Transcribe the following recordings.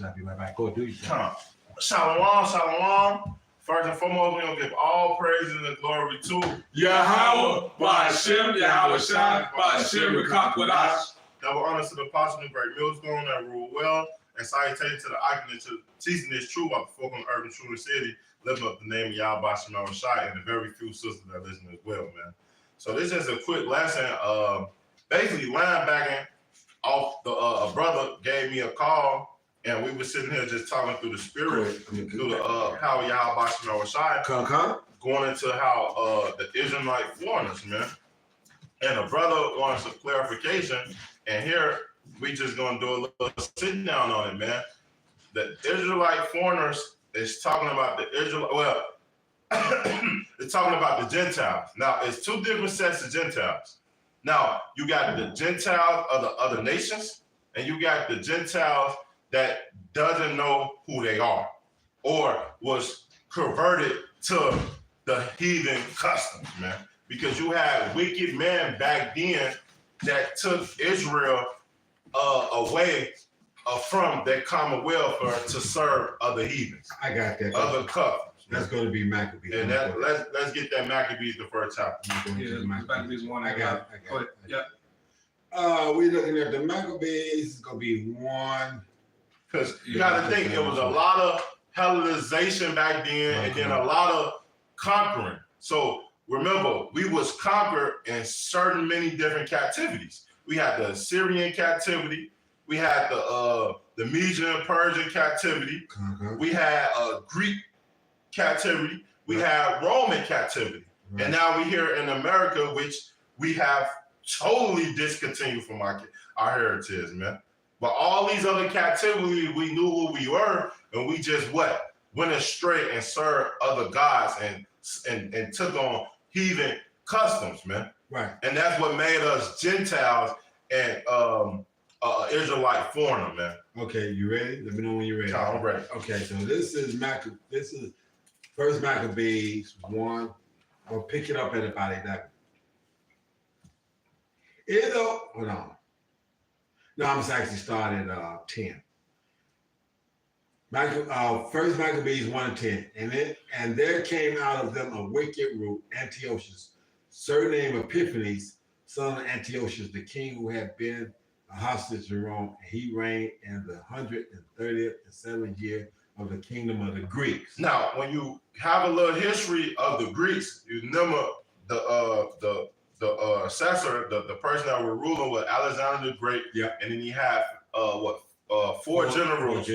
I'll be right back. Go do your thing. Shalom, shalom. First and foremost, we're going to give all praise and glory to Yahweh, Ba'Shem, Yahweh Shai, Ba'Shem, Rekakwadash. Double honors to the apostle and great millstone that rule well, and salutation to the icon teaching this truth about the folk on urban true city, lifting up the name of Yahweh, Ba'Shem, Yahweh Shai, and the very few sisters that listen as well, man. So this is a quick lesson. Basically, linebacking off the a brother gave me a call. And we were sitting here just talking through the spirit, through the power of Yahweh Ba'Shem Yahweh Shai, going into how the Israelite foreigners, man. And the brother wants some clarification. And here we just gonna do a little sit down on it, man. The Israelite foreigners is talking about the it's talking about the Gentiles. Now it's two different sets of Gentiles. Now you got the Gentiles of the other nations, and you got the Gentiles that doesn't know who they are or was converted to the heathen customs, man. Because you had wicked men back then that took Israel away from their commonwealth to serve other heathens. I got that. Other customs. That's going to be Maccabees. And let's get that Maccabees the first chapter. Yeah, Maccabees 1. I got it. Yeah. We're looking at the Maccabees. It's going to be 1. Because you got to think, it was a lot of Hellenization back then, and then a lot of conquering. So remember, we was conquered in certain many different captivities. We had the Assyrian captivity, we had the Median Persian captivity, we had Greek captivity, we had Roman captivity, and now we here in America, which we have totally discontinued from our heritage, man. But all these other captivities, we knew who we were, and we just went astray and served other gods and took on heathen customs, man. Right. And that's what made us Gentiles and Israelite foreigner, man. Okay, you ready? Let me know when you're ready. I'm ready. Okay, so this is First Maccabees 1. I'll pick it up at about 11. Hold on. No, I'm just actually starting at 10. First Maccabees 1 and 10. And there came out of them a wicked root, Antiochus, surnamed Epiphanes, son of Antiochus, the king who had been a hostage in Rome. And he reigned in the 137th year of the kingdom of the Greeks. Now, when you have a little history of the Greeks, you remember the assessor, the person that were ruling was Alexander the Great. Yeah. And then he had four generals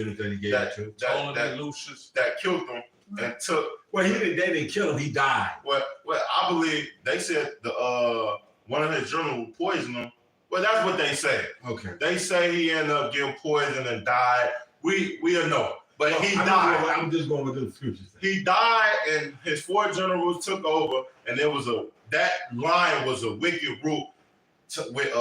that killed them and took. Well, they didn't kill him. He died. Well, I believe they said the one of his generals poisoned him. Well, that's what they say. Okay. They say he ended up getting poisoned and died. We don't know. But he died. I'm just going with the future. He died, and his four generals took over, and that line was a wicked root with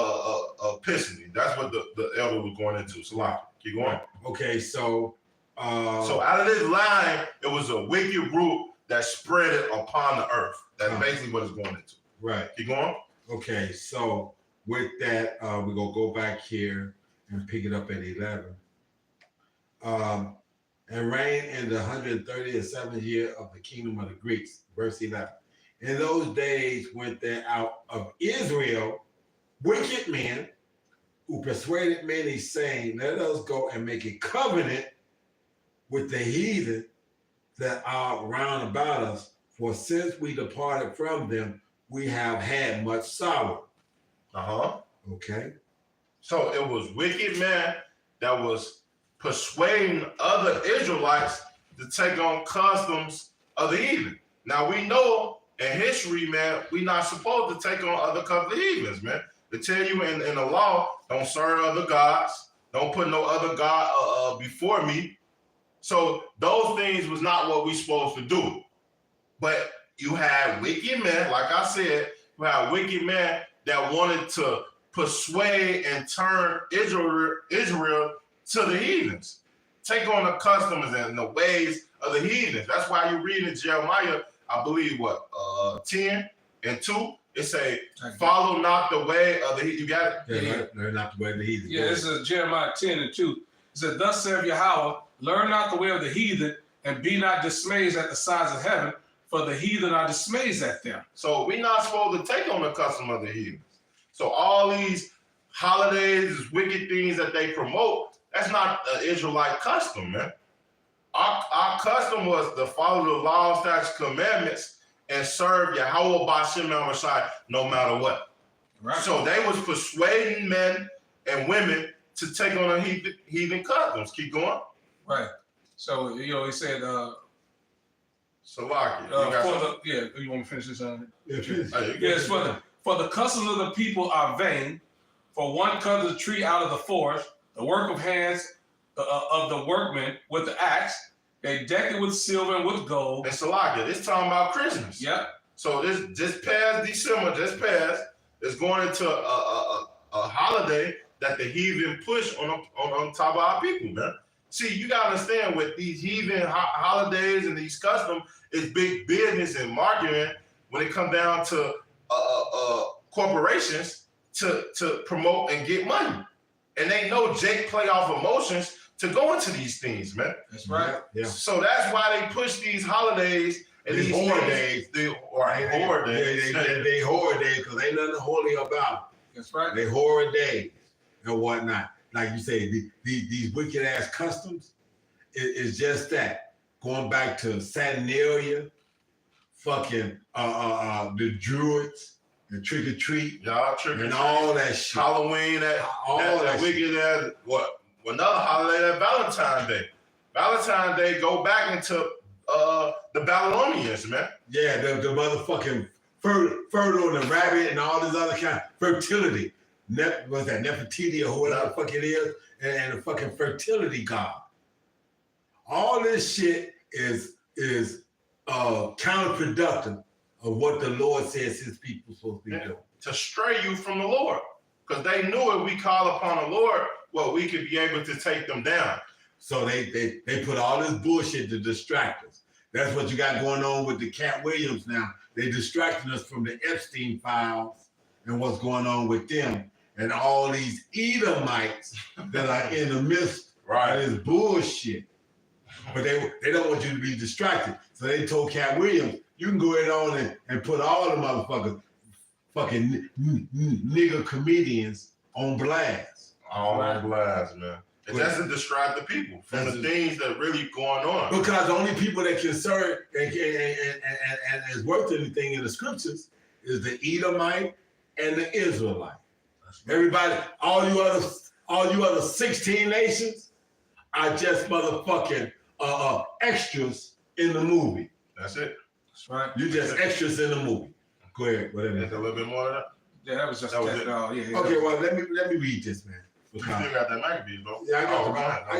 Epiphany. That's what the elder was going into. So, keep going. Okay, so out of this line, it was a wicked root that spread it upon the earth. That's basically what it's going into. Right. Keep going. Okay, so with that, we're gonna go back here and pick it up at 11. And reign in the 137th year of the kingdom of the Greeks. Verse 11. In those days went there out of Israel wicked men who persuaded many, saying, let us go and make a covenant with the heathen that are round about us. For since we departed from them, we have had much sorrow. Okay. So it was wicked men that was persuading other Israelites to take on customs of the heathen. Now we know in history, man, we're not supposed to take on other customs of heathens, man. They tell you in the law, don't serve other gods, don't put no other god before me. So those things was not what we supposed to do. But you had wicked men, like I said, you had wicked men that wanted to persuade and turn Israel to the heathens, take on the customs and the ways of the heathens. That's why you read in Jeremiah, I believe 10 and 2, it say, follow not the way of the heathen. You got it? Yeah, not the way of the heathen. Yeah, this is Jeremiah 10 and 2. It said, thus saith Yahweh, learn not the way of the heathen, and be not dismayed at the signs of heaven, for the heathen are dismayed at them. So we're not supposed to take on the custom of the heathens. So all these holidays, wicked things that they promote, that's not an Israelite custom, man. Our custom was to follow the law, statutes, commandments, and serve Yahweh B'Shem Messiah no matter what. Right. So they was persuading men and women to take on the heathen customs. Keep going. Right. So, he said, Salaki. you want me to finish this? Yes, For the customs of the people are vain, for one cuts the tree out of the forest, the work of hands of the workmen with the axe, they deck it with silver and with gold. And Salaki, this talking about Christmas. Yep. So this just past December, is going into a holiday that the heathen push on top of our people, man. See, you gotta understand with these heathen holidays and these customs, it's big business and marketing when it comes down to corporations to promote and get money. And they know Jake play off emotions to go into these things, man. That's right. Yeah. So that's why they push these holidays and these whore days. They Whore days. They whore days because ain't nothing holy about it. That's right. They whore days and whatnot. Like you say, these wicked ass customs is just that. Going back to Saturnalia, fucking the Druids, the trick or treat, Y'all tripping. and all that shit. Halloween, that wicked ass, what? Another holiday, that Valentine's Day. Valentine's Day go back into the Babylonians, man. Yeah, the motherfucking fertile and the rabbit and all this other kind of fertility. What's that, Nefertiti or whatever the fuck it is, and the fucking fertility god. All this shit is counterproductive of what the Lord says his people supposed to be doing. To stray you from the Lord. Because they knew if we call upon the Lord, well, we could be able to take them down. So they put all this bullshit to distract us. That's what you got going on with the Cat Williams now. They distracting us from the Epstein files and what's going on with them and all these Edomites that are in the midst of this bullshit. But they don't want you to be distracted. So they told Cat Williams, you can go ahead on and put all the motherfuckers, fucking nigger comedians on blast. All on blast, man. It doesn't distract the people from the things that really going on. Because the only people that can serve and is worth anything in the scriptures is the Edomite and the Israelite. Everybody, all you other 16 nations are just motherfucking extras in the movie. That's it. That's right. You just extras in the movie. Go ahead, whatever. There's a little bit more of that. Yeah, that was just That was that. it. Yeah. Okay, well let me read this, man. You still got that Maccabees, bro. Yeah, I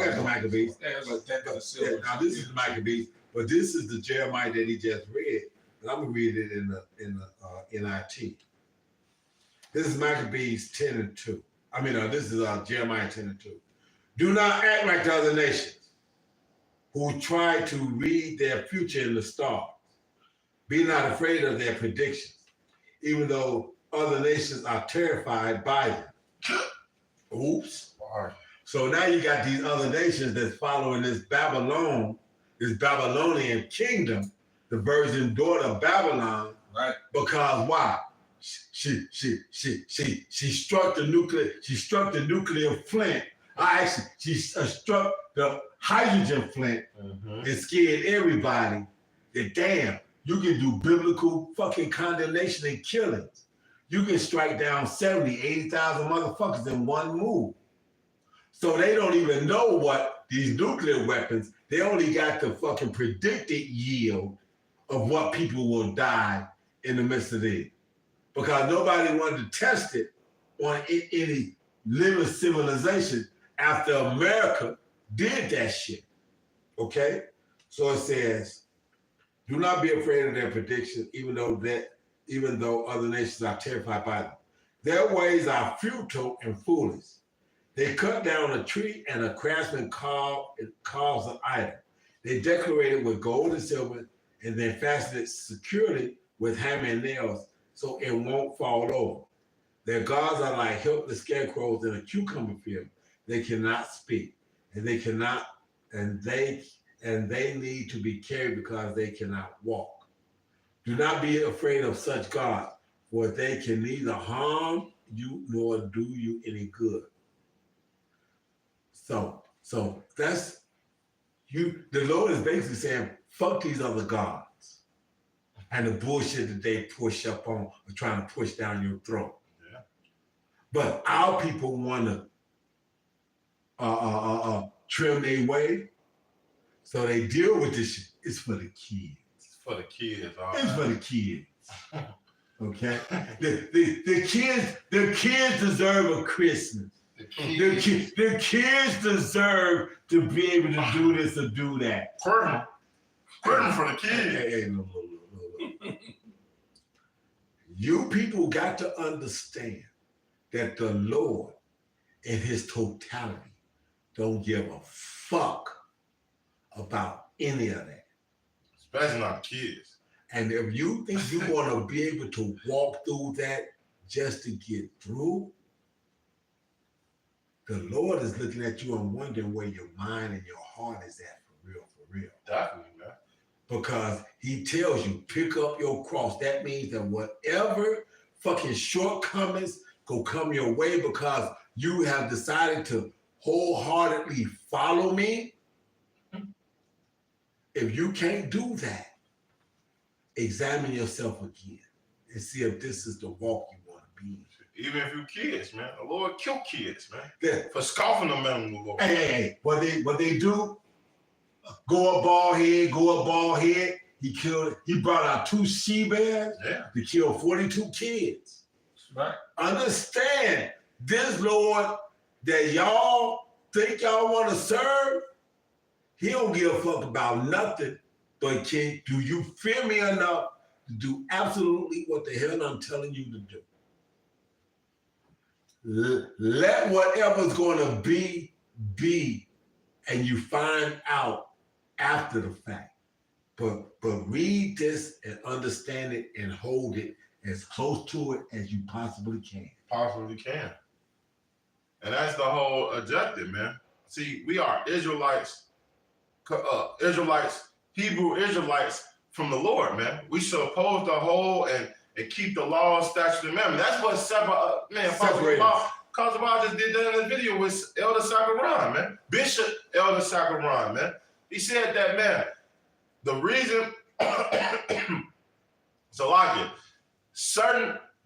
got the Maccabees. Yeah, it was that of Yeah, silver. now this is the Maccabees, but this is the Jeremiah that he just read. And I'm gonna read it in the NIT. This is Maccabees 10:2. This is Jeremiah 10:2. Do not act like the other nations who try to read their future in the stars. Be not afraid of their predictions, even though other nations are terrified by them. Oops. So now you got these other nations that's following this Babylonian kingdom, the virgin daughter of Babylon. Right. Because why? She struck the nuclear flint. She struck the hydrogen flint and scared everybody that damn, you can do biblical fucking condemnation and killings. You can strike down 70, 80,000 motherfuckers in one move. So they don't even know what these nuclear weapons, they only got the fucking predicted yield of what people will die in the midst of this. Because nobody wanted to test it on any living civilization after America did that shit. Okay? So it says, do not be afraid of their predictions, even though other nations are terrified by them. Their ways are futile and foolish. They cut down a tree and a craftsman carves an idol. They decorate it with gold and silver and then fasten it securely with hammer and nails so it won't fall over. Their gods are like helpless scarecrows in a cucumber field. They cannot speak. and they cannot, and they need to be carried because they cannot walk. Do not be afraid of such gods, for they can neither harm you nor do you any good. So that's you. The Lord is basically saying, fuck these other gods and the bullshit that they push up on or trying to push down your throat. Yeah. But our people want to trim their way, so they deal with this shit. It's for the kids. It's for the kids. It's for the kids. Okay? The kids deserve a Christmas. The kids deserve to be able to do this or do that. Curtain for the kids. Hey, no. You people got to understand that the Lord in his totality don't give a fuck about any of that. Especially not kids. And if you think you're going to be able to walk through that just to get through, the Lord is looking at you and wondering where your mind and your heart is at for real. Definitely, man. Because he tells you, pick up your cross. That means that whatever fucking shortcomings go come your way because you have decided to wholeheartedly follow me. If you can't do that, examine yourself again and see if this is the walk you want to be in. Even if you kids, man. The Lord kill kids, man. Yeah. For scoffing the man of the Lord. Hey. What they do, go a bald head. He brought out 2 she-bears to kill 42 kids. Right. Understand, this Lord that y'all think y'all want to serve, he don't give a fuck about nothing. But do you fear me enough to do absolutely what the hell I'm telling you to do? Let whatever's going to be, and you find out after the fact. But read this and understand it and hold it as close to it as you possibly can. Possibly can. And that's the whole objective, man. See, we are Israelites, Hebrew Israelites from the Lord, man. We supposed to hold and keep the law, statutes, and commandments. That's what Cosabal just did that in the video with Elder Sakaran, man. Bishop Elder Sakaran, man. He said that, man, the reason,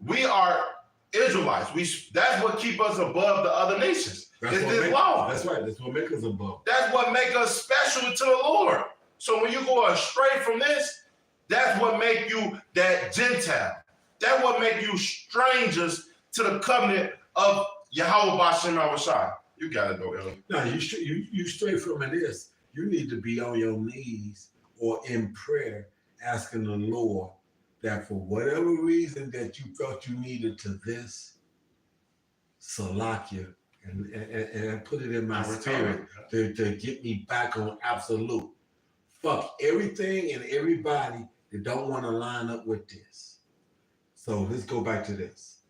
we are Israelites. That's what keep us above the other nations. It's this law. That's right. That's what makes us above. That's what makes us special to the Lord. So when you go astray from this, that's what make you that Gentile. That's what make you strangers to the covenant of Yahweh Bashem Awashai. You got it, though, Elder. No, you stray from it is. You need to be on your knees or in prayer asking the Lord that for whatever reason that you felt you needed to this, Salakia, and put it in my spirit to get me back on absolute. Fuck everything and everybody that don't want to line up with this. So let's go back to this.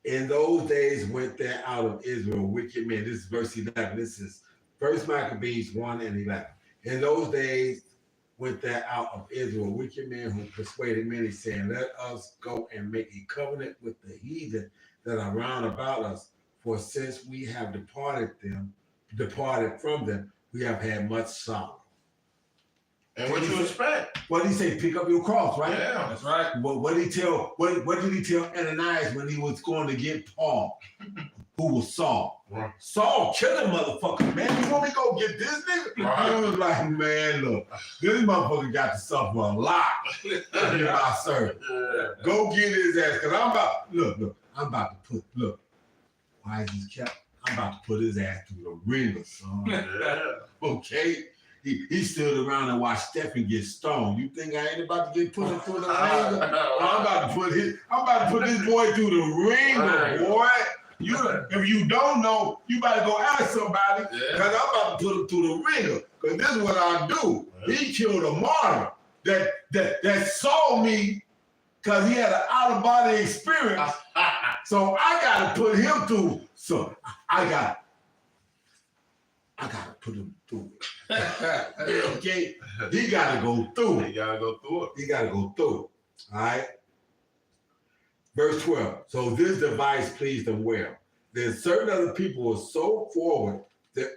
In those days went there out of Israel wicked men. This is verse 11. This is 1 Maccabees 1 and 11. In those days went there out of Israel wicked men who persuaded many, saying, let us go and make a covenant with the heathen that are round about us. For since we have departed from them, we have had much sorrow. And what you expect? What did he say? Pick up your cross, right? Yeah, that's right. What did he tell? What did he tell Ananias when he was going to get Paul, who was Saul? Right. Saul, kill him, motherfucker, man. You want me to go get this nigga? Right. He was like, man, look, this motherfucker got to suffer a lot. I serve. Go get his ass, cause I'm about to put. Why is he kept? I'm about to put his ass through the ringer, son. Okay. He stood around and watched Stephen get stoned. You think I ain't about to get put through the ringer? I'm about to put this boy through the ringer, boy. If you don't know, you better go ask somebody, because I'm about to put him through the ringer. Because this is what I do. He killed a martyr that saw me because he had an out-of-body experience. So I got to put him through. So I got I gotta put him through it. Okay? He gotta go through it. You gotta go through it. He gotta go through it. All right? Verse 12. So this device pleased them well. Then certain other people were so forward that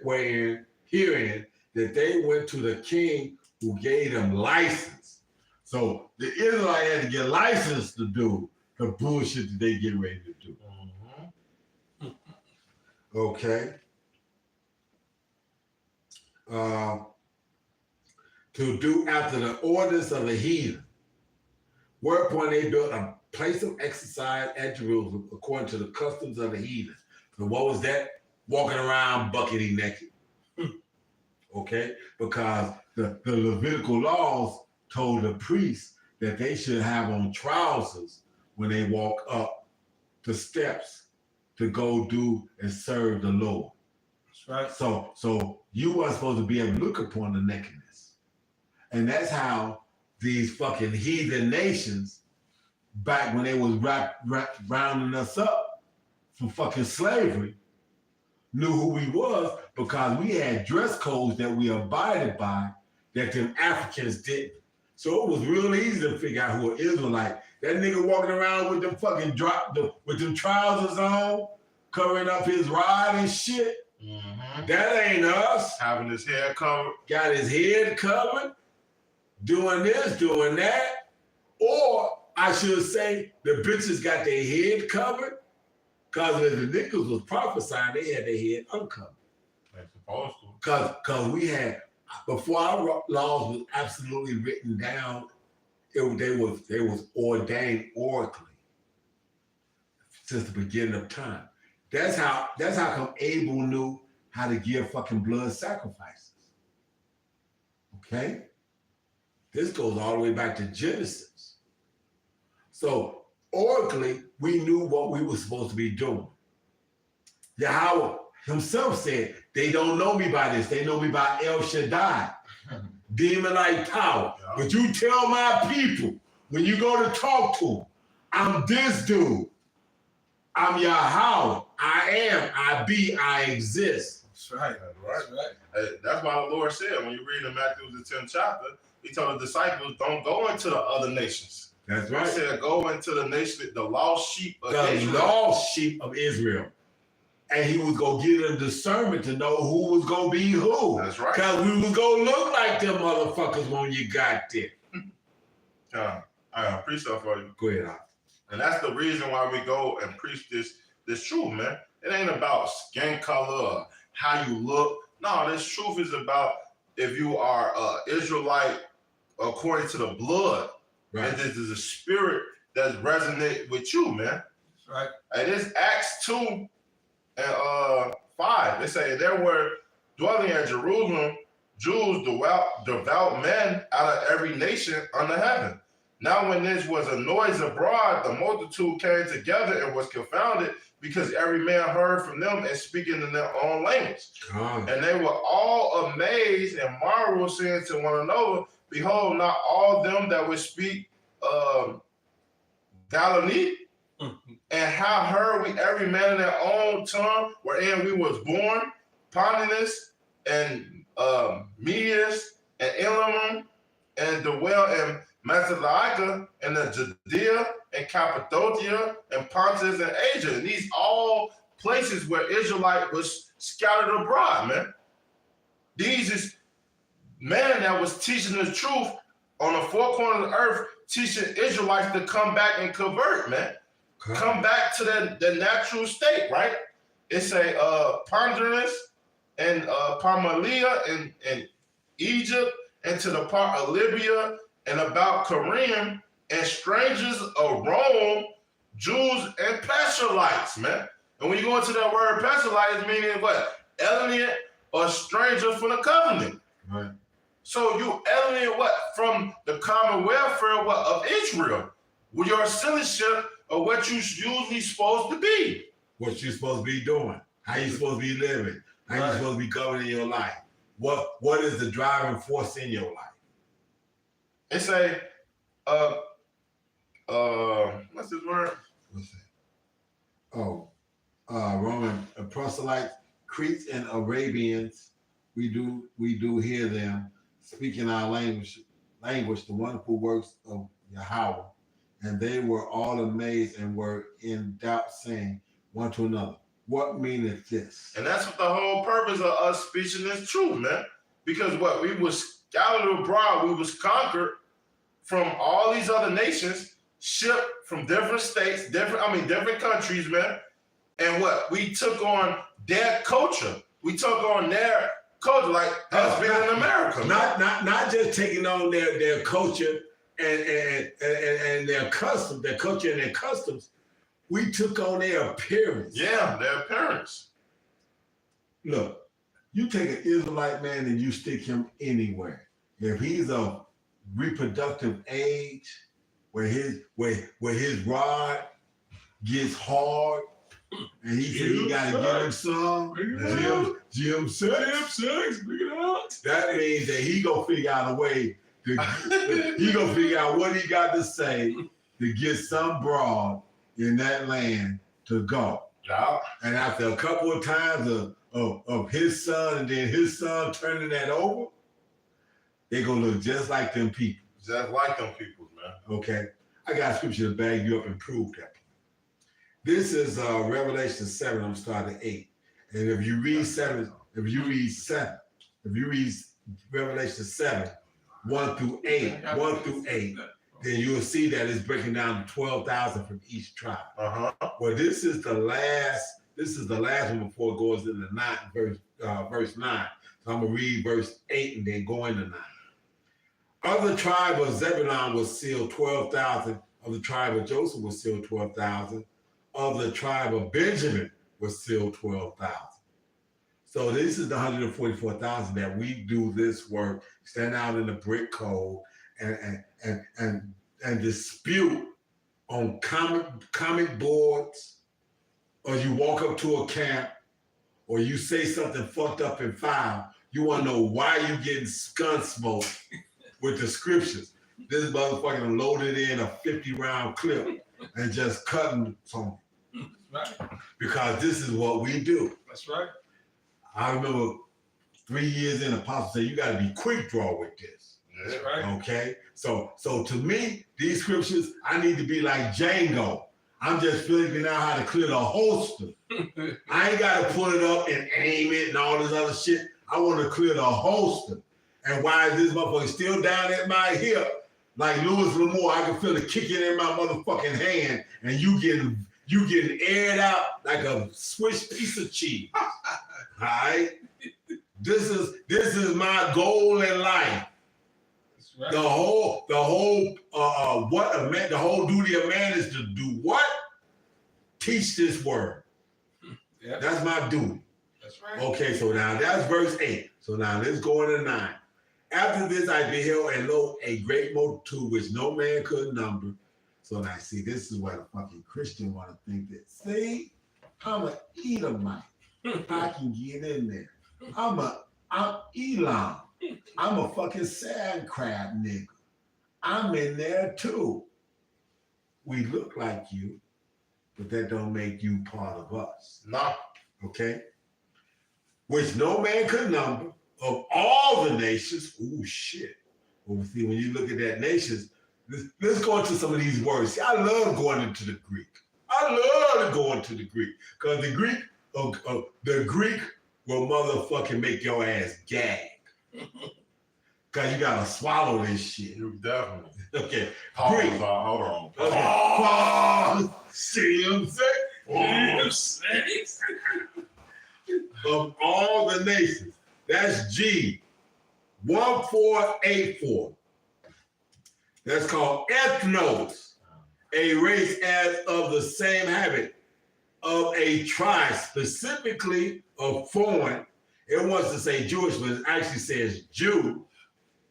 herein that they went to the king who gave them license. So the Israelites had to get license to do the bullshit that they get ready to do. Okay. To do after the orders of the heathen. Whereupon they built a place of exercise at Jerusalem according to the customs of the heathen. So what was that? Walking around buckety naked. Okay? Because the Levitical laws told the priests that they should have on trousers when they walk up the steps to go do and serve the Lord. That's right. So you weren't supposed to be able to look upon the nakedness. And that's how these fucking heathen nations, back when they was rounding us up from fucking slavery, knew who we was because we had dress codes that we abided by that them Africans didn't. So it was real easy to figure out who an Israelite. That nigga walking around with them fucking with them trousers on, covering up his rod and shit. Mm-hmm. That ain't us. Having his hair covered. Got his head covered, doing this, doing that. Or I should say the bitches got their head covered because as the niggas was prophesying, they had their head uncovered. They're supposed to. Because we had, before our laws was absolutely written down, they was ordained oracally since the beginning of time. That's how come Abel knew how to give fucking blood sacrifices. Okay? This goes all the way back to Genesis. So oracally, we knew what we were supposed to be doing. Yahweh himself said, they don't know me by this, they know me by El Shaddai, demon-like power. Yeah. But you tell my people, when you go to talk to them, I'm this dude. I'm Yahweh. I am, I be, I exist. That's right. That's right. That's why the Lord said, when you read in Matthew the 10th chapter, he told the disciples, don't go into the other nations. That's right. He said, go into the nation, the lost sheep of Israel. The lost sheep of Israel. And he was going to give them discernment to know who was going to be who. That's right. Because we was going to look like them motherfuckers when you got there. I preach that for you. Go ahead. And that's the reason why we go and preach this truth, man. It ain't about skin color or how you look. No, this truth is about if you are Israelite according to the blood. Right. And this is a spirit that's resonate with you, man. That's right. And it's Acts 2 and 5. They say there were dwelling at Jerusalem Jews, devout men out of every nation under heaven. Now when this was a noise abroad, the multitude came together and was confounded, because every man heard from them and speaking in their own language. And they were all amazed and marveled, saying to one another, behold, not all them that would speak Galilee? And how heard we every man in their own tongue wherein we was born, Pontus and Medius and Elam, and dwell in Macedonia and the Judea and Cappadocia and Pontus and Asia. And these all places where Israelite was scattered abroad, man. These is men that was teaching the truth on the four corners of the earth, teaching Israelites to come back and convert, man. Come back to the natural state, right? It's a Ponderus and Parmalia and Egypt, and to the part of Libya and about Korean, and strangers of Rome, Jews and Pesulites, man. And when you go into that word Pesulites, meaning what? Alien or stranger from the covenant. Right. So you alien what? From the common welfare what? Of Israel. With your citizenship of what you usually supposed to be. What you supposed to be doing. How you supposed to be living. How you supposed to be governing your life. What is the driving force in your life? It's a what's this word? What's that? Roman proselytes, Cretes and Arabians, we do hear them speaking our language, the wonderful works of Yahweh. And they were all amazed and were in doubt, saying one to another, what meaneth this? And that's what the whole purpose of us speaking this truth, man. Because what we was scattered abroad, we was conquered from all these other nations, shipped from different states, different countries, man. And what we took on their culture, we took on their culture, like us being in America. Not just taking on their culture and their culture and their customs. We took on their appearance. Yeah, their appearance. Look, you take an Israelite man and you stick him anywhere. If he's of reproductive age, where his rod gets hard, and he said he gotta get him some. Jim sex, bring it out. That means that he gonna figure out a way. He gonna figure out what he got to say to get some broad in that land to go. Yeah. And after a couple of times of his son and then his son turning that over, they gonna look just like them people. Just like them people, man. Okay, I got scripture to back you up and prove that. This is Revelation 7. I'm starting at 8. And if you read Revelation 7, 1 through 8, then you'll see that it's breaking down to 12,000 from each tribe. Well, this is the last one before it goes into 9, verse 9. So I'm gonna read verse 8 and then go into 9. Of the tribe of Zebulun was sealed 12,000. Of the tribe of Joseph was sealed 12,000. Of the tribe of Benjamin was sealed 12,000. So this is the 144,000 that we do this work, stand out in the brick code and dispute on comic boards, or you walk up to a camp, or you say something fucked up in file. You want to know why you getting gun smoked with the scriptures. This motherfucker loaded in a 50-round clip and just cutting something. Right. Because this is what we do. That's right. I remember 3 years in, Apostle said, you got to be quick draw with this. That's right. Okay? So to me, these scriptures, I need to be like Django. I'm just figuring out how to clear the holster. I ain't got to pull it up and aim it and all this other shit. I want to clear the holster. And why is this motherfucker still down at my hip? Like Louis L'Amour, I can feel it kicking in my motherfucking hand, and you getting aired out like a Swiss piece of cheese. All right? This is my goal in life. That's right. The whole duty of man is to do what? Teach this word. Yep. That's my duty. That's right. Okay, so now that's verse 8. So now let's go into 9. After this, I beheld, and lo, a great multitude which no man could number. So now, see, this is what a fucking Christian want to think that. See, I'm an Edomite. I can get in there. I'm Elam. I'm a fucking sand crab nigga. I'm in there too. We look like you, but that don't make you part of us. No. Okay? Which no man could number. Of all the nations, oh shit. Well, see, when you look at that nations, let's go into some of these words. See, I love going into the Greek. I love going to the Greek. Because the Greek will motherfucking make your ass gag. Because you got to swallow this shit. You definitely. Okay. Greek. Hold on. Okay. See what I'm saying? Of all the nations. That's G 1484. That's called ethnos, a race as of the same habit of a tribe, specifically of foreign. It wants to say Jewish, but it actually says Jew.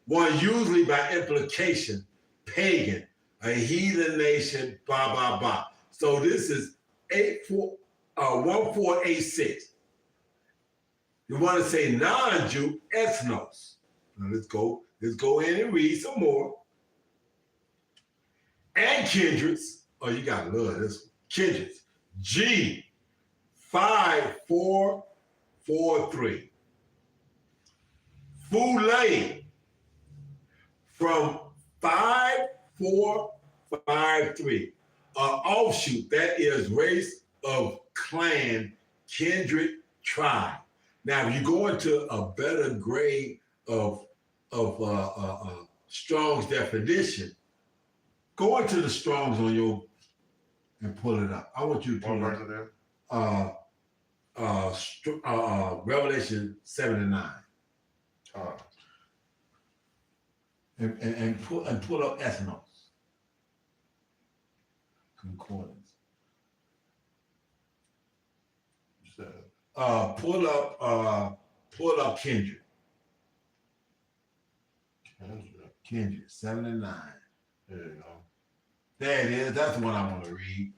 One usually by implication, pagan, a heathen nation, blah, blah, blah. So this is 1486. You want to say non-Jew, ethnos. Now let's go in and read some more. And kindreds. Oh, you got to love this one. Kindreds. G 5443. Fule from 5453, offshoot, that is race of clan, kindred, tribe. Now, if you go into a better grade of Strong's definition, go into the Strong's on your and pull it up. I want you to pull it up. Revelation 7 and 9. And pull up ethnos. Concordance. Pull up kindred. Kindred 7 and 9. There you go. There it is. That's the one I want to read.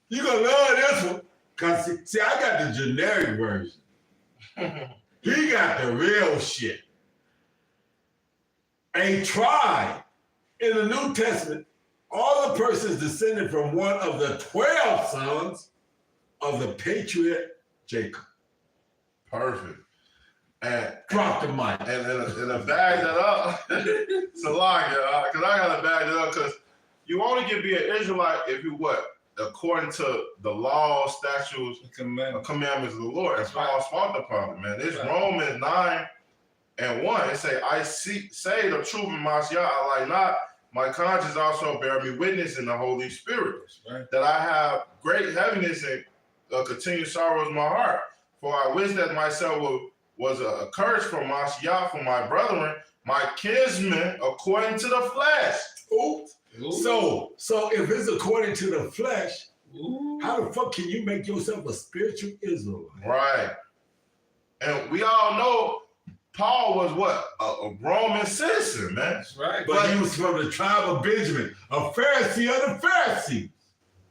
You're gonna love this one. Cause see, I got the generic version. He got the real shit. A tribe in the New Testament, all the persons descended from one of the 12 sons of the patriot Jacob. Perfect. And drop the mic. And to bag that up, it's a lot, because I gotta bag that up because you only can be an Israelite if you what? According to the law, statutes, commandments of the Lord. That's why I spoke upon it, man. It's Romans 9 and 1. It say, I say the truth in Mashiach, I like not. My conscience also bear me witness in the Holy Spirit, that I have great heaviness and continued sorrows in my heart. For I wish that myself was a curse from Mashiach, for my brethren, my kinsmen, according to the flesh. Ooh. So if it's according to the flesh, how the fuck can you make yourself a spiritual Israelite? Right. And we all know Paul was what? A Roman citizen, man. That's right. But he was from the tribe of Benjamin, a Pharisee of the Pharisees.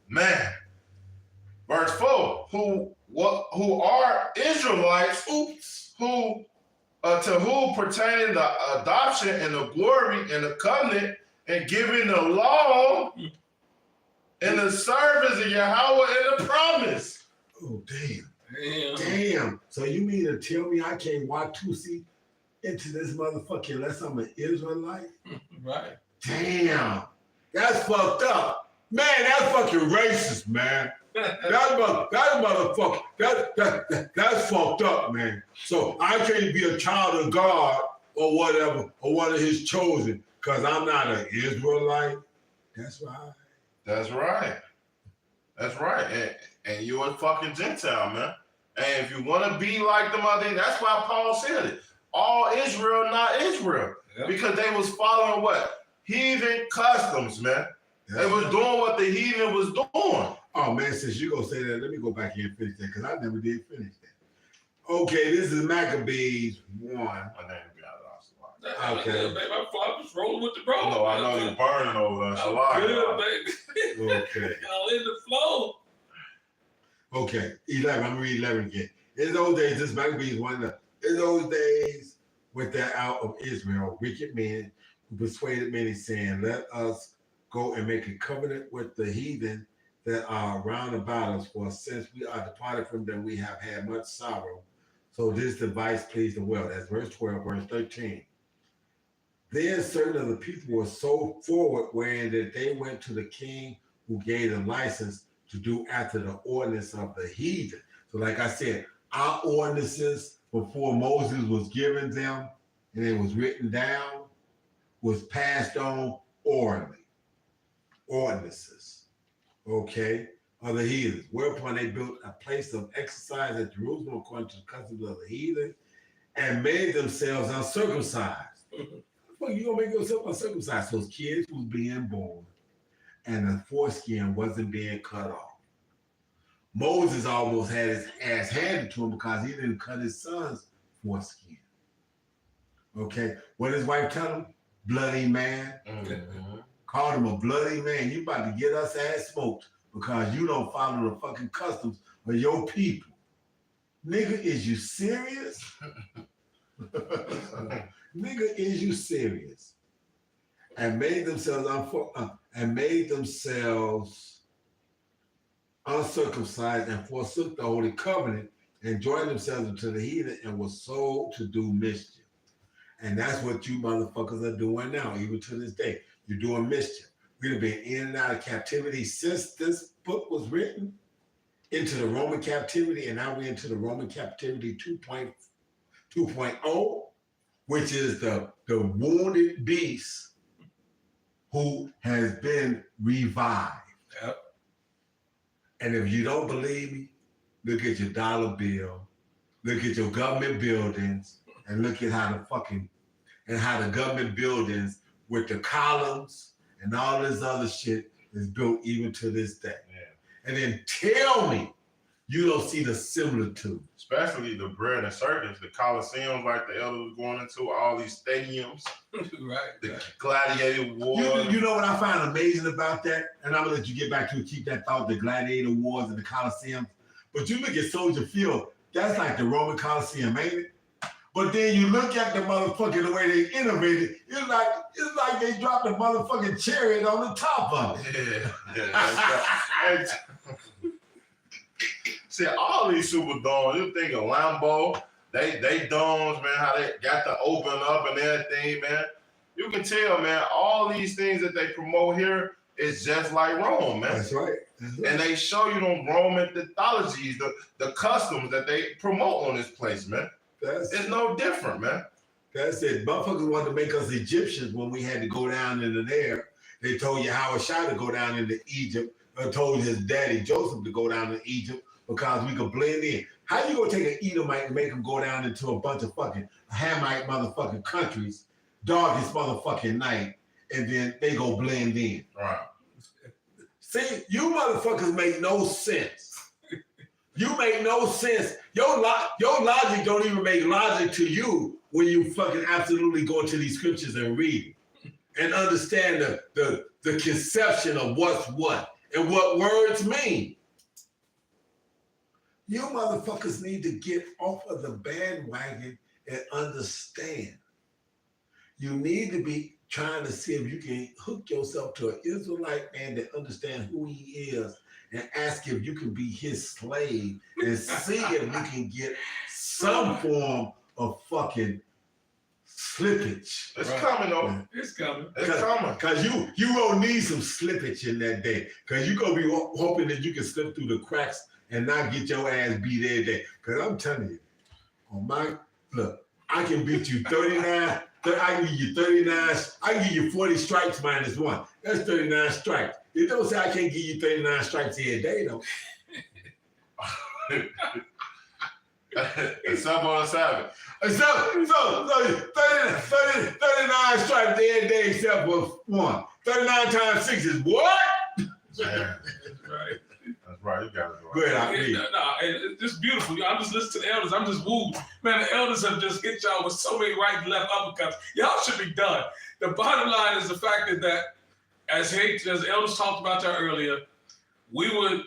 Man. Verse 4, who are Israelites, who to who pertain the adoption and the glory and the covenant and giving the law and the service of Yahweh and the promise. Oh, damn. So you mean to tell me I can't Watusi into this motherfucker unless I'm an Israelite? Right. Damn. That's fucked up. Man, that's fucking racist, man. That's fucked up, man. So I can't be a child of God or whatever, or one of his chosen, because I'm not an Israelite. That's right. That's right. That's right. And you're a fucking Gentile, man. And if you want to be like them other, that's why Paul said it. All Israel, not Israel. Yep. Because they was following what? Heathen customs, man. That's they was doing what the heathen was doing. Oh, man, since you going to say that, let me go back here and finish that, because I never did finish that. Okay, this is Maccabees 1. My name Okay. Baby, I'm just rolling with the bro. No, I know you're burning over us a lot. Good, baby. Okay. Y'all in the flow. Okay, 11. I'm going to read 11 again. In those days, this Maccabees 1. In those days, went there out of Israel wicked men who persuaded many, saying, let us go and make a covenant with the heathen that are round about us, for since we are departed from them, we have had much sorrow. So this device pleased them well. That's verse 12, verse 13. Then certain of the people were so forward, wherein that they went to the king who gave them license to do after the ordinance of the heathen. So like I said, our ordinances before Moses was given them and it was written down was passed on orally. Ordinances, okay, of the heathens. Whereupon they built a place of exercise at Jerusalem according to the customs of the heathen and made themselves uncircumcised. Well, you gonna make yourself uncircumcised? So kids was being born and the foreskin wasn't being cut off. Moses almost had his ass handed to him because he didn't cut his son's foreskin. Okay, what did his wife tell him? Bloody man. Mm-hmm. Called him a bloody man. You about to get us ass smoked because you don't follow the fucking customs of your people. Nigga, is you serious? Nigga, is you serious? And made themselves uncircumcised and forsook the holy covenant and joined themselves into the heathen and were sold to do mischief. And that's what you motherfuckers are doing now, even to this day. You're doing mischief. We've been in and out of captivity since this book was written, into the Roman captivity, and now we're into the Roman captivity 2.0, which is the wounded beast who has been revived. Yep. And if you don't believe me, look at your dollar bill, look at your government buildings, and look at how the government buildings with the columns and all this other shit is built even to this day. Yeah. And then tell me you don't see the similitude. Especially the bread and circus, the Coliseums, like the elder was going into, all these stadiums, Right. the gladiator war. You know what I find amazing about that? And I'm gonna let you get back to it, keep that thought, the gladiator wars and the Coliseum. But you look at Soldier Field, that's like the Roman Coliseum, ain't it? But then you look at the motherfucker, the way they innovated, it's like they dropped a motherfucking chariot on the top of it. Yeah. See, all these super domes, you think of Lambo, they domes, man, how they got to open up and everything, man. You can tell, man, all these things that they promote here is just like Rome, man. That's right. And they show you them Roman mythologies, the customs that they promote on this place, man. It's no different, man. That's it. Motherfuckers wanted to make us Egyptians when we had to go down into there. They told you Howard Shah to go down into Egypt. Or told his daddy Joseph to go down to Egypt because we could blend in. How you gonna take an Edomite and make him go down into a bunch of fucking Hamite motherfucking countries, darkest motherfucking night, and then they go blend in? Right. See, you motherfuckers make no sense. You make no sense. Your logic don't even make logic to you when you fucking absolutely go into these scriptures and read and understand the conception of what's what and what words mean. You motherfuckers need to get off of the bandwagon and understand. You need to be trying to see if you can hook yourself to an Israelite man that understands who he is and ask if you can be his slave and see if you can get some form of fucking slippage. It's coming, though. It's coming. It's coming. Because you gonna need some slippage in that day. Because you gonna be hoping that you can slip through the cracks and not get your ass beat every day. Because I'm telling you, look, I can beat you 39. I can give you 39. I can give you 40 strikes minus one. That's 39 strikes. It don't say I can't give you 39 strikes every day, though. Except on Sabbath. So 39 strikes every day except for one. 39 times 6 is what? Yeah. Right. That's right. You got it. Right. Go ahead, I read. It's just beautiful. I'm just listening to the elders. I'm just wooed. Man, the elders have just hit y'all with so many right and left uppercuts. Y'all should be done. The bottom line is the fact that as elders talked about that earlier, we were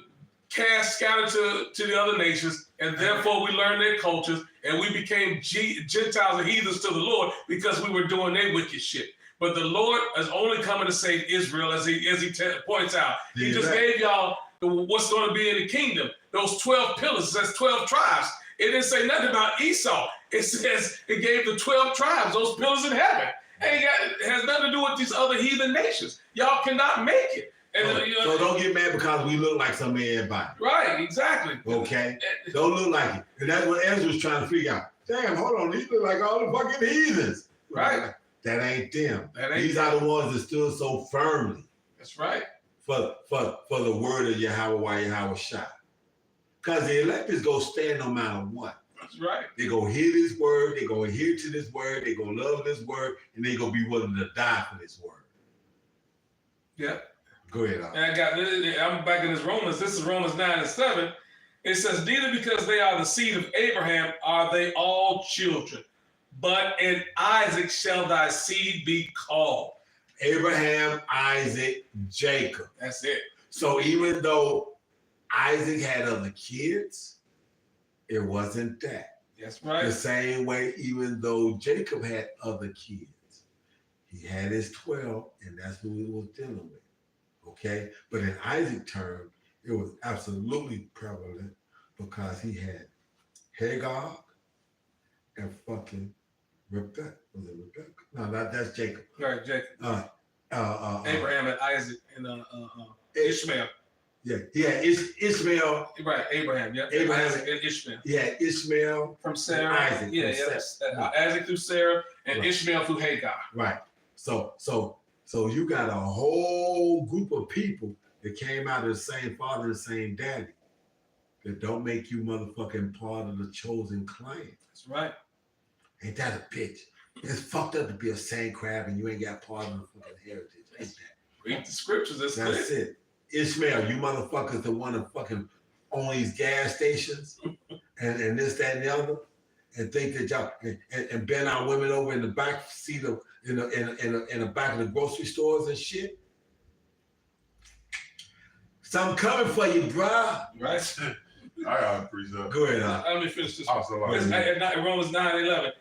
scattered to the other nations, and therefore we learned their cultures, and we became Gentiles and heathens to the Lord because we were doing their wicked shit. But the Lord is only coming to save Israel, as he points out. He just gave y'all what's going to be in the kingdom. Those 12 pillars, it says 12 tribes. It didn't say nothing about Esau. It says it gave the 12 tribes, those pillars in heaven. And it has nothing to do with these other heathen nations. Y'all cannot make it. And, so don't get mad because we look like some of everybody. Right, exactly. Okay? Don't look like it. And that's what Ezra's trying to figure out. Damn, hold on. These look like all the fucking heathens. Right. That ain't them. These are the ones that stood so firmly. That's right. For the word of Yahweh Shah. Because the elect is going to stand no matter what. That's right. They're going to hear this word. They're going to adhere to this word. They're going to love this word. And they're going to be willing to die for this word. Yeah. Go ahead. And I'm back in this Romans. This is Romans 9:7. It says, neither because they are the seed of Abraham are they all children, but in Isaac shall thy seed be called. Abraham, Isaac, Jacob. That's it. So even though Isaac had other kids, it wasn't that. That's right. The same way, even though Jacob had other kids, he had his 12, and that's who he was dealing with. Okay? But in Isaac's term, it was absolutely prevalent because he had Hagar and fucking Rebecca. Was it Rebecca? No, that's Jacob. Right, Jacob. Abraham and Isaac and Ishmael. Yeah, it's Ishmael. Right, Abraham. Yeah, Abraham Isaac and Ishmael. Yeah, Ishmael From Sarah. Isaac. Yeah, Sarah. Isaac through Sarah and Right. Ishmael through Hagar. Right. So you got a whole group of people that came out of the same father and the same daddy that don't make you motherfucking part of the chosen clan. That's right. Ain't that a bitch? It's fucked up to be a sand crab and you ain't got part of the fucking heritage. Ain't that? Read the scriptures. That's it. Ishmael, you motherfuckers that want to fucking own these gas stations and this, that, and the other, and think that y'all and bend our women over in the back seat of in the back of the grocery stores and shit. Something coming for you, bruh. Right. I got a precept. Go ahead. Let me finish this. Also, like, Romans 9:11.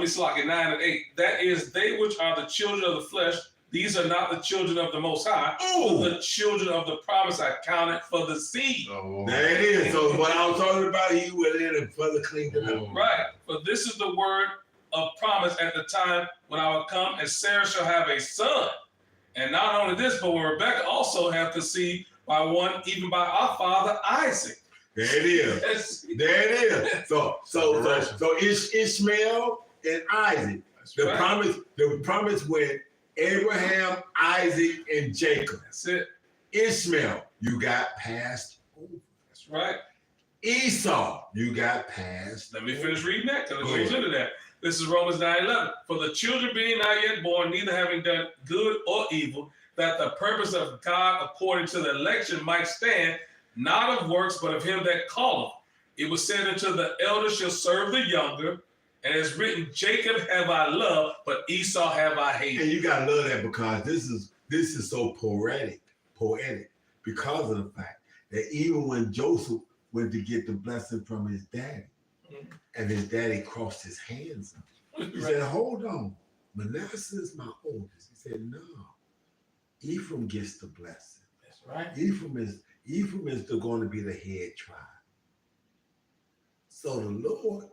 It's like 9 and 8. That is, they which are the children of the flesh, these are not the children of the Most High. But the children of the promise are counted for the seed. oh, There it is. So what I was talking about, he went in and further cleaned it up. Right. For this is the word of promise at the time when I will come, and Sarah shall have a son. And not only this, but when Rebecca also hath conceived by one, even by our father Isaac. There it is. There it is. So Ishmael and Isaac. The promise went Abraham, Isaac, and Jacob. That's it. Ishmael, you got passed over. That's right. Esau, you got passed. Let me finish reading that because it goes into that. This is Romans 9:11. For the children being not yet born, neither having done good or evil, that the purpose of God according to the election might stand, not of works, but of him that calleth. It was said unto the elder shall serve the younger, and it's written, Jacob have I loved, but Esau have I hated. And you gotta love that because this is so poetic, because of the fact that even when Joseph went to get the blessing from his daddy, and his daddy crossed his hands up, he said, hold on, Manasseh is my oldest. He said, no, Ephraim gets the blessing. That's right. Ephraim is going to be the head tribe. So the Lord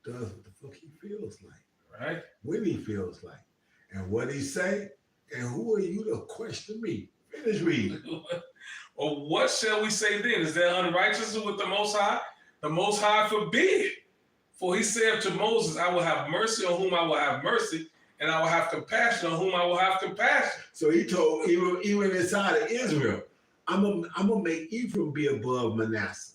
does what the fuck he feels like. Right. When he feels like. And what he say, and who are you to question me? Finish reading. Or what shall we say then? Is there unrighteousness with the Most High? The Most High forbid. For he said to Moses, I will have mercy on whom I will have mercy, and I will have compassion on whom I will have compassion. So he told even inside of Israel, I'm gonna make Ephraim be above Manasseh.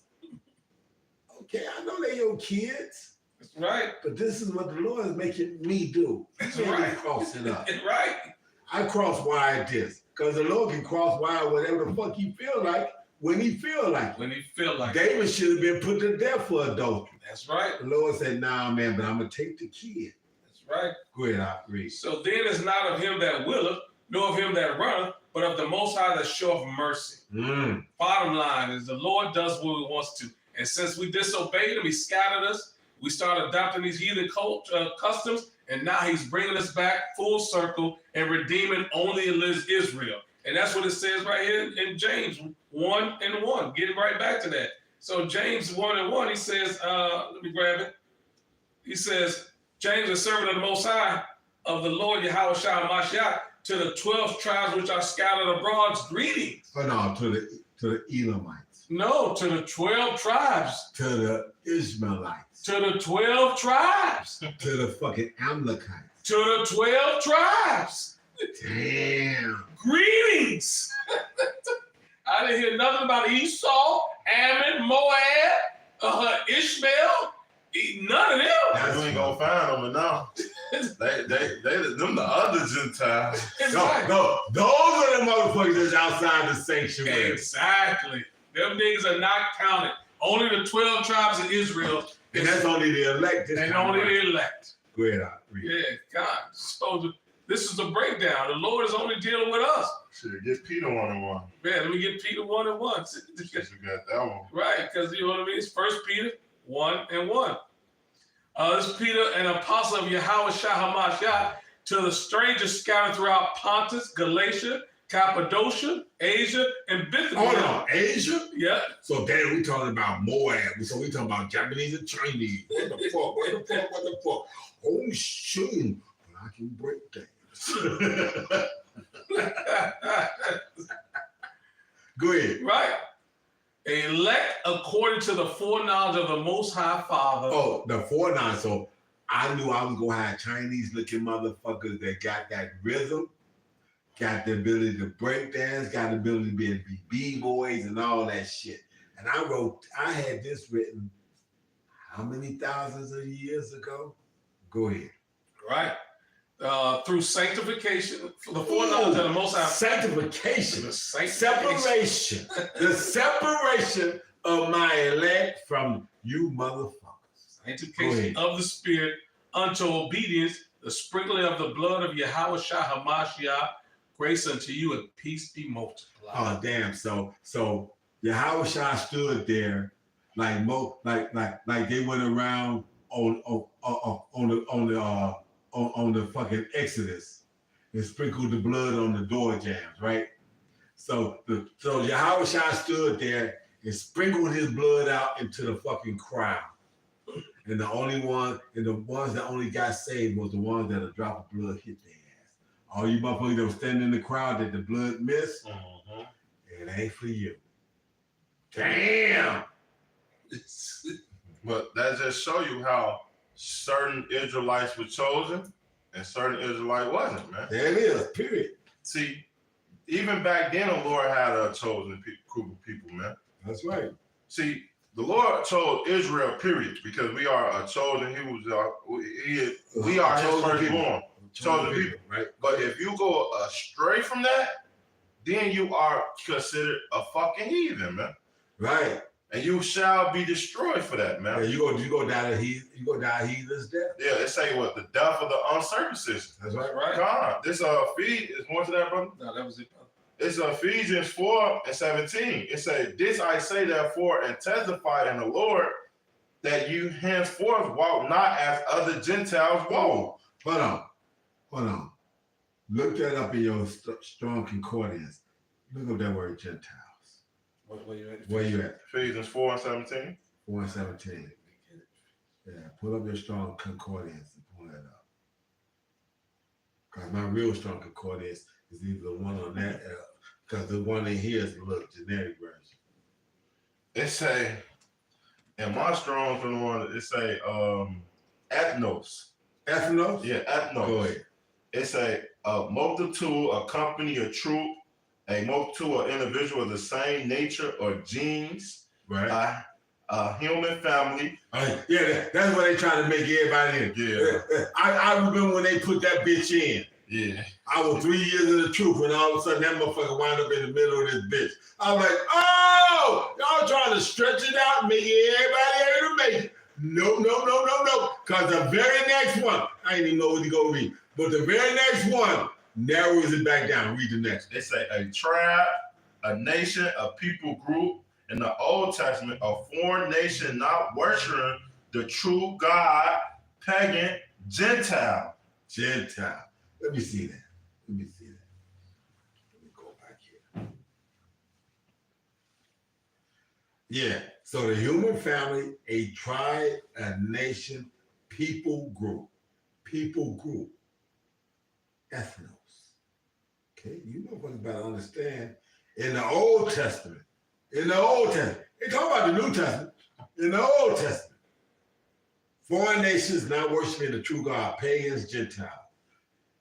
Okay, I know they're your kids. That's right. But this is what the Lord is making me do. That's Let me right. cross it up. That's right. I cross-wired this. Because the Lord can cross-wire whatever the fuck he feel like when he feel like it. When he feel like David should have been put to death for adultery. That's right. The Lord said, nah, man, but I'm going to take the kid. That's right. Go ahead, I'll read. So then it's not of him that willeth, nor of him that runneth, but of the Most High that showeth mercy. Bottom line is the Lord does what he wants to. And since we disobeyed him, he scattered us. We started adopting these heathen customs, and now he's bringing us back full circle and redeeming only Israel. And that's what it says right here in James 1:1. Getting right back to that. So James 1:1, he says, let me grab it. He says, James, a servant of the Most High, of the Lord Yahweh Shah Mashiach, to the 12 tribes which are scattered abroad, greetings. Oh, no, to the Elamites. No, to the 12 tribes. To the Ishmaelites. To the 12 tribes. To the fucking Amalekites. To the 12 tribes. Damn. Greetings. I didn't hear nothing about Esau, Ammon, Moab, Ishmael. None of them. You ain't gonna find them now. They them the other Gentiles. No, those are the motherfuckers that's outside the sanctuary. Exactly. Them niggas are not counted. Only the 12 tribes of Israel. And that's only the elect. And only the elect. Go ahead, I'll read. Yeah, God. So this is a breakdown. The Lord is only dealing with us. Shit, get Peter 1:1. Man, let me get Peter 1:1. You got that one. Right, because you know what I mean? It's 1 Peter 1:1. This is Peter, an apostle of Yahweh Shah HaMashiach, to the strangers scattered throughout Pontus, Galatia, Cappadocia, Asia, and Bithynia. Hold on, Asia? Yeah. So then we talking about Moab. So we talking about Japanese and Chinese. What the fuck? What the fuck? What the fuck? Oh shit! I can break that. Go ahead. Right. Elect according to the foreknowledge of the Most High Father. Oh, the 4-9. So I knew I was gonna have Chinese looking motherfuckers that got that rhythm, got the ability to break dance, got the ability to be b-boys and all that shit. And I had this written how many thousands of years ago? Go ahead. Right. Through sanctification, for the foreknowledge of the Most High. Sanctification. Sanctification. The separation of my elect from you motherfuckers. Sanctification of the Spirit unto obedience, the sprinkling of the blood of Yahweh Shah Hamashiach, grace unto you and peace be multiplied. Oh damn! So Yahweh Shah stood there like they went around on the fucking Exodus and sprinkled the blood on the door jambs, right? So Yahweh Shah stood there and sprinkled his blood out into the fucking crowd. And the ones that only got saved was the ones that a drop of blood hit their ass. All you motherfuckers that were standing in the crowd that the blood missed, it ain't for you. Damn. But that just show you how certain Israelites were chosen and certain Israelites wasn't, man. There it is, period. See, even back then, the Lord had a chosen group of people, man. That's right. See, the Lord chose Israel, period, because we are a chosen. We are His firstborn, chosen people, right? But if you go astray from that, then you are considered a fucking heathen, man. Right. And you shall be destroyed for that, man. Yeah, you go die a heathen's death. Yeah, they say what, the death of the uncircumcision. That's right. Right. God, this feed is more to that, brother. No, that was it. It's Ephesians 4:17. It says, "This I say therefore and testify in the Lord that you henceforth walk not as other Gentiles walk." Hold on. Look that up in your strong concordance. Look up that word Gentiles. Where you at? Ephesians 4:17. 4:17. Yeah, pull up your strong concordance and pull that up. Because my real strong concordance is either the one on that, because the one in here is a little generic version. It say, and my strong one, it say ethnos. Ethnos? Yeah, ethnos. Go ahead. It say a multitude, a company, a troop, a multitude or individual of the same nature or genes, Right. A human family. Yeah, that's what they trying to make everybody in. Yeah. I remember when they put that bitch in. Yeah. I was 3 years in the truth, and all of a sudden that motherfucker wound up in the middle of this bitch. I was like, oh, y'all trying to stretch it out, make everybody able to make it. No. Because the very next one, I ain't even know what to go read, but the very next one narrows it back down. Read the next. They say a tribe, a nation, a people group. In the Old Testament, a foreign nation not worshiping the true God, pagan, Gentile. Gentile. Let me see that. Let me go back here. Yeah. So the human family, a tribe, a nation, people group. Ethnos. Okay, you motherfuckers better understand. In the Old Testament, they talk about the New Testament. In the Old Testament, foreign nations not worshiping the true God, pagans, Gentiles.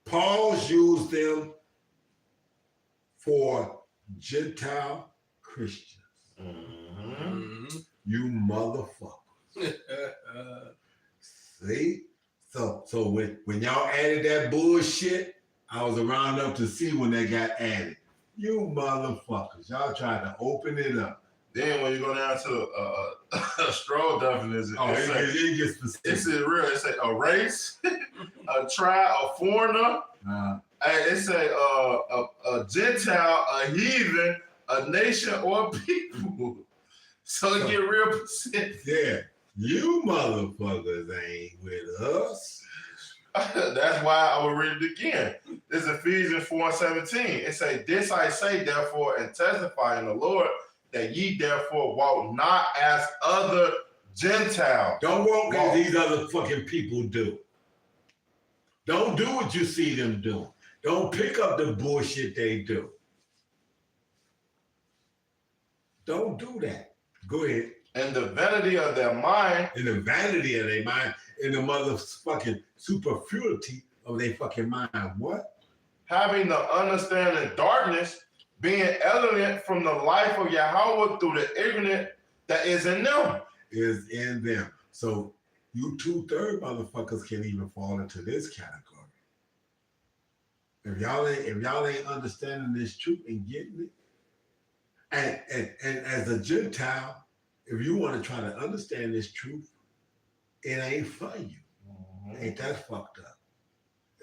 Paul's used them for Gentile Christians. Mm-hmm. You motherfuckers. See? So when y'all added that bullshit, I was around up to see when they got added. You motherfuckers. Y'all tried to open it up. Then when you go down to a straw definition, it gets specific. It's real. It say a race, a tribe, a foreigner. It say a Gentile, a heathen, a nation, or a people. So it get real specific. Yeah. You motherfuckers ain't with us. That's why I will read it again. This is Ephesians 4:17. It say, "This I say, therefore, and testify in the Lord, that ye therefore walk not as other Gentiles." Don't walk as these other fucking people do. Don't do what you see them doing. Don't pick up the bullshit they do. Don't do that. Go ahead. In the vanity of their mind. In the vanity of their mind, in the motherfucking superfluity of their fucking mind. What? Having the understanding darkness, being alien from the life of Yahweh through the ignorance that is in them. Is in them. So you 2/3 motherfuckers can't even fall into this category. If y'all ain't understanding this truth and getting it, and as a Gentile, if you want to try to understand this truth, it ain't for you. Mm-hmm. Ain't that fucked up?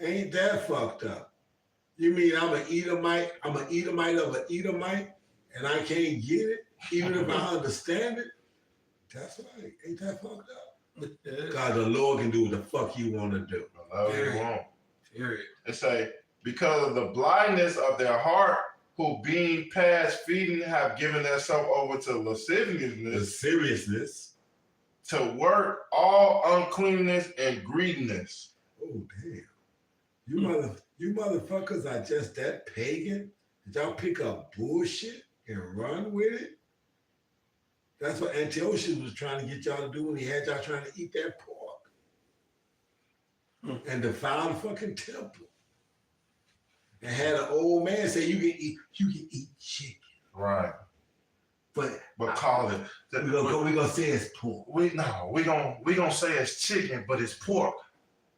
Ain't that fucked up? You mean I'm an Edomite? I'm an Edomite of an Edomite, and I can't get it, even if I understand it? That's right. Ain't that fucked up? God, the Lord can do what the fuck He want to do. Period. It say, because of the blindness of their heart, who being past feeding have given themselves over to lasciviousness, the seriousness, to work all uncleanness and greediness. Oh damn! You motherfuckers are just that pagan? Did y'all pick up bullshit and run with it? That's what Antiochus was trying to get y'all to do when he had y'all trying to eat that pork and defile the fucking temple. And had an old man say you can eat chicken. Right. But call it. We gonna say it's pork. We gonna say it's chicken, but it's pork.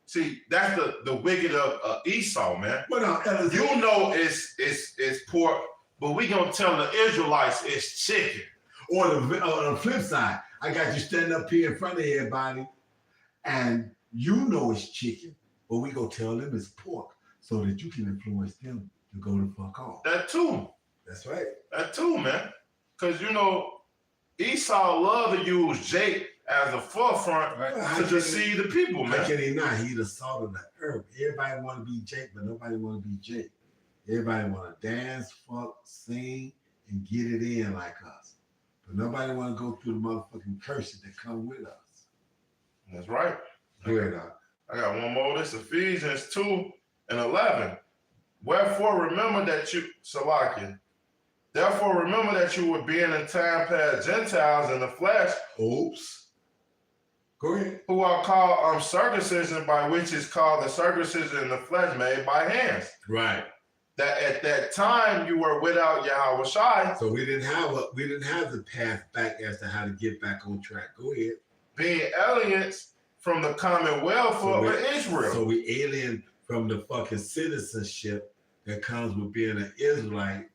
See, that's the wicked of Esau, man. But you know it's pork, but we gonna tell the Israelites it's chicken. Or on the flip side, I got you standing up here in front of everybody, and you know it's chicken, but we gonna tell them it's pork, so that you can influence them to go the fuck off. That too. That's right. That too, man. Because you know, Esau loved to use Jake as a forefront to deceive the people, man. How can he not? He the salt of the earth. Everybody want to be Jake, but nobody want to be Jake. Everybody want to dance, fuck, sing, and get it in like us. But nobody want to go through the motherfucking curses that come with us. That's right. Good. I got one more. This Ephesians 2:11. Wherefore remember that you, Salakia. Therefore remember that you were being in time past Gentiles in the flesh. Oops. Go ahead. Who are called uncircumcision, by which is called the circumcision in the flesh made by hands. Right. That at that time you were without Yahweh Shai. So we didn't have the path back as to how to get back on track. Go ahead. Being aliens from the commonwealth of Israel. So we alien from the fucking citizenship that comes with being an Israelite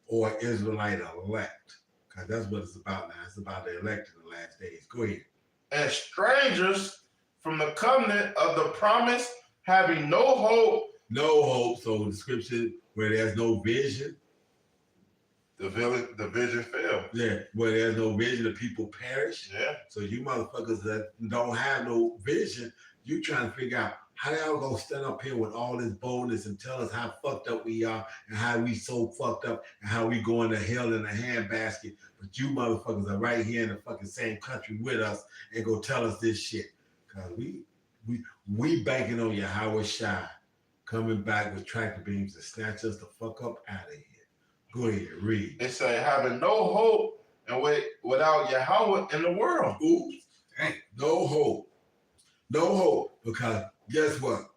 or Israelite elect. Because that's what it's about now. It's about the elect in the last days. Go ahead. And strangers from the covenant of the promise, having no hope. No hope. So the scripture where there's no vision. The vision failed. Yeah, where there's no vision, the people perish. Yeah. So you motherfuckers that don't have no vision, you trying to figure out how y'all gonna stand up here with all this boldness and tell us how fucked up we are and how we so fucked up and how we going to hell in a handbasket. But you motherfuckers are right here in the fucking same country with us and go tell us this shit. Cause we banking on Yahweh Shai coming back with tractor beams to snatch us the fuck up out of here. Go ahead, read. It say having no hope and without Yahweh in the world. Oops. Dang. No hope. No hope. Because guess what?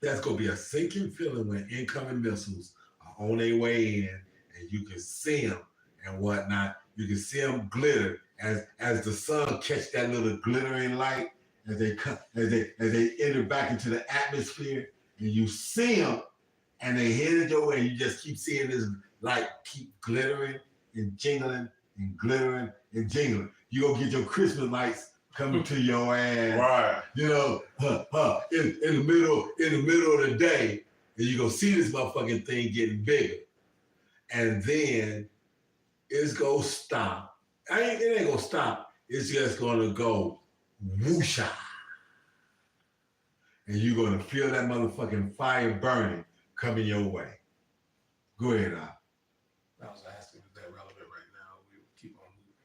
That's going to be a sinking feeling when incoming missiles are on their way in and you can see them and whatnot. You can see them glitter as the sun catch that little glittering light as they enter back into the atmosphere, and you see them and they headed your way. You just keep seeing this light keep glittering and jingling and glittering and jingling. You gonna get your Christmas lights coming to your ass, right? You know, in the middle of the day, and you gonna see this motherfucking thing getting bigger, and then it's gonna stop. It ain't gonna stop. It's just gonna go whoosha, and you're gonna feel that motherfucking fire burning coming your way. Go ahead, Al. I was asking, is that relevant right now? We will keep on moving.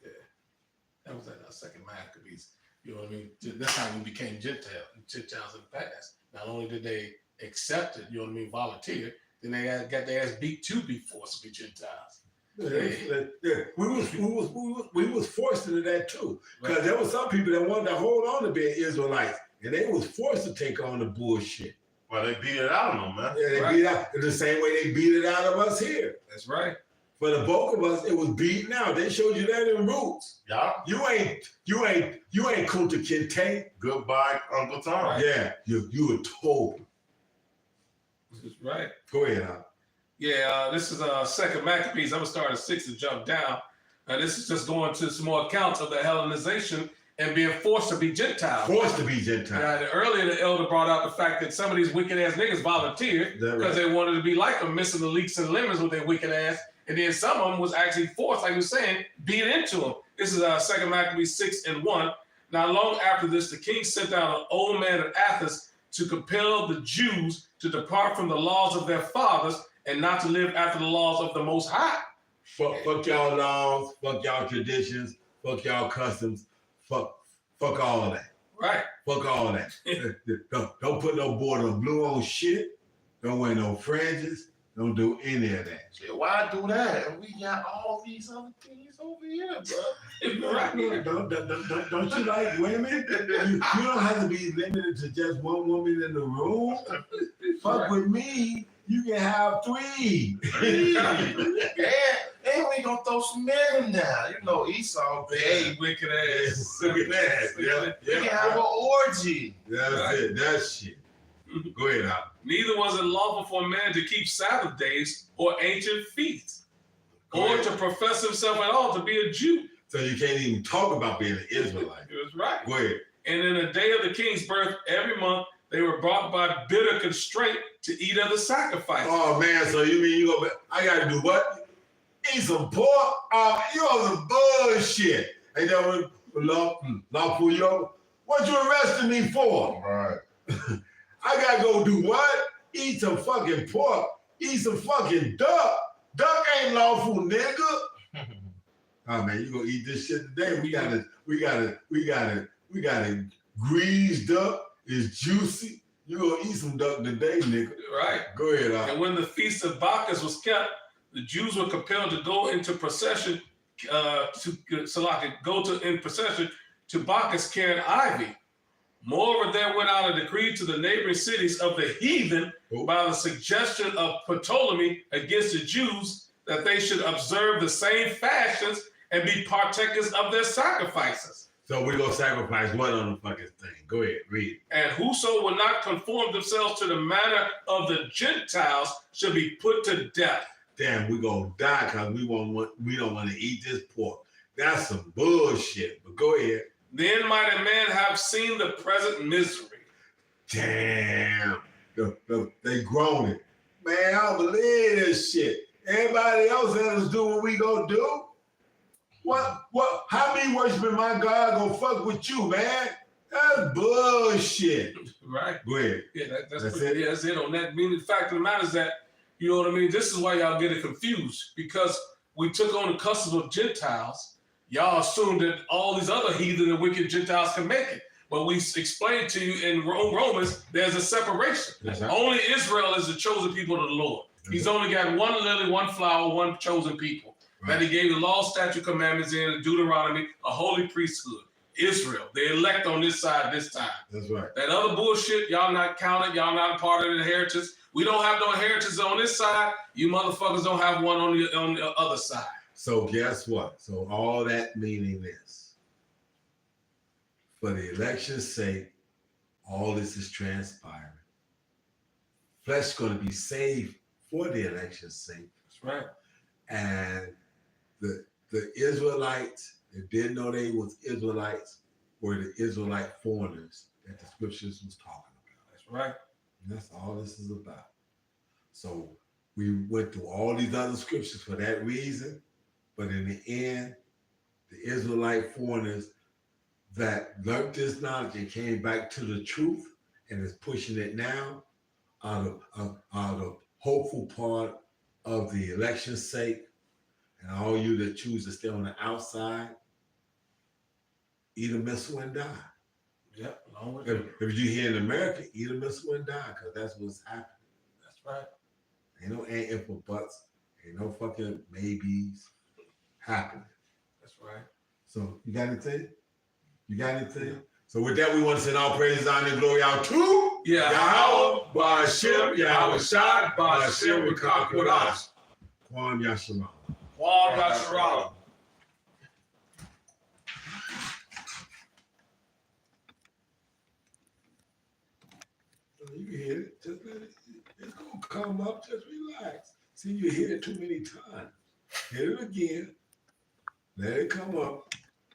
Yeah. That was that second Maccabees. You know what I mean? That's how we became Gentiles in the past. Not only did they accept it, you know what I mean, volunteer, then they got their ass beat to be forced to be Gentiles. Yeah. We was forced into that too. Because there were some people that wanted to hold on to being Israelites, and they was forced to take on the bullshit. Well, they beat it out of them, man. Yeah, they beat out the same way they beat it out of us here. That's right. For the bulk of us, it was beaten out. They showed you that in Roots. Yeah. You ain't Kunta Kinte. Goodbye, Uncle Tom. Right. Yeah, you were told. That's right. Go ahead, Al. Yeah, this is second Maccabees. I'm gonna start at 6 and jump down. This is just going to some more accounts of the Hellenization and being forced to be Gentiles. Forced to be Gentile. Earlier, the elder brought out the fact that some of these wicked ass niggas volunteered because they wanted to be like them, missing the leeks and lemons with their wicked ass. And then some of them was actually forced, like you were saying, beat into them. This is second Maccabees 6 and 1. Now, long after this, the king sent out an old man of Athens to compel the Jews to depart from the laws of their fathers and not to live after the laws of the Most High. Fuck y'all laws, fuck y'all traditions, fuck y'all customs, fuck all of that. Right. Fuck all of that. Don't put no border of blue on shit. Don't wear no fringes. Don't do any of that. Shit, why do that? And we got all these other things over here, bro. Right. Don't you like women? You don't have to be limited to just one woman in the room. Fuck with me. You can have 3. And we gonna throw some men in there. You know, Esau, Hey, wicked ass. Wicked ass. Yeah. we can have an orgy. That's it. That shit. Go ahead, Al. Neither was it lawful for a man to keep Sabbath days or ancient feasts, or to profess himself at all to be a Jew. So you can't even talk about being an Israelite. That's right. Go ahead. And in the day of the king's birth, every month, they were brought by bitter constraint to eat of the sacrifice. Oh man, so you mean you I gotta do what? Eat some pork? You on some bullshit. Ain't that lawful, yo? What you arresting me for? Right. I gotta go do what? Eat some fucking pork. Eat some fucking duck. Duck ain't lawful, nigga. Oh man, you gonna eat this shit today? We got it greased up. It's juicy. You gonna eat some duck today, nigga? Right. Go ahead, Al. And when the feast of Bacchus was kept, the Jews were compelled to go into procession in procession to Bacchus carrying ivy. Moreover, there went out a decree to the neighboring cities of the heathen by the suggestion of Ptolemy against the Jews that they should observe the same fashions and be partakers of their sacrifices. So we're gonna sacrifice what on the fucking thing? Go ahead, read. And whoso will not conform themselves to the manner of the Gentiles should be put to death. Damn, we gonna die because we don't want to eat this pork. That's some bullshit. But go ahead. Then might a man have seen the present misery. Damn, they groaning. Man, I don't believe this shit. Everybody else let us do what we gonna do. What? How many worshiping my God gonna fuck with you, man? That's bullshit. Right. Go ahead. Yeah, that's it. Yeah, that's it on that. Meaning, the fact of the matter is that, you know what I mean? This is why y'all get it confused, because we took on the customs of Gentiles. Y'all assumed that all these other heathen and wicked Gentiles can make it. But we explained to you in Romans, there's a separation. Right. Only Israel is the chosen people of the Lord. He's only got one lily, one flower, one chosen people. That he gave the law, statute, commandments in Deuteronomy, a holy priesthood. Israel, the elect on this side this time. That's right. That other bullshit, y'all not counted, y'all not a part of the inheritance. We don't have no inheritance on this side. You motherfuckers don't have one on the other side. So guess what? So all that meaning this. For the election's sake, all this is transpiring. Flesh going to be saved for the election's sake. That's right. And the Israelites that didn't know they was Israelites were the Israelite foreigners that the scriptures was talking about. That's right. And that's all this is about. So we went through all these other scriptures for that reason, but in the end, the Israelite foreigners that learned this knowledge and came back to the truth and is pushing it now out of hopeful part of the election's sake, and all you that choose to stay on the outside, eat a missile and die. Yep. Along with If you here in America, eat a missile and die, because that's what's happening. That's right. Ain't no ain't if or buts, ain't no fucking maybes happening. That's right. So you got anything? You got anything? So with that, we want to send all praises, honor, and glory out to Yahweh, Ba'ashem, Yahweh Shai, Ba'ashem, Rikakodash. Kwam Yasharal. Wam Yasharala. You hit it. Just let it. It's gonna come up. Just relax. See, you hit it too many times. Hit it again. Let it come up.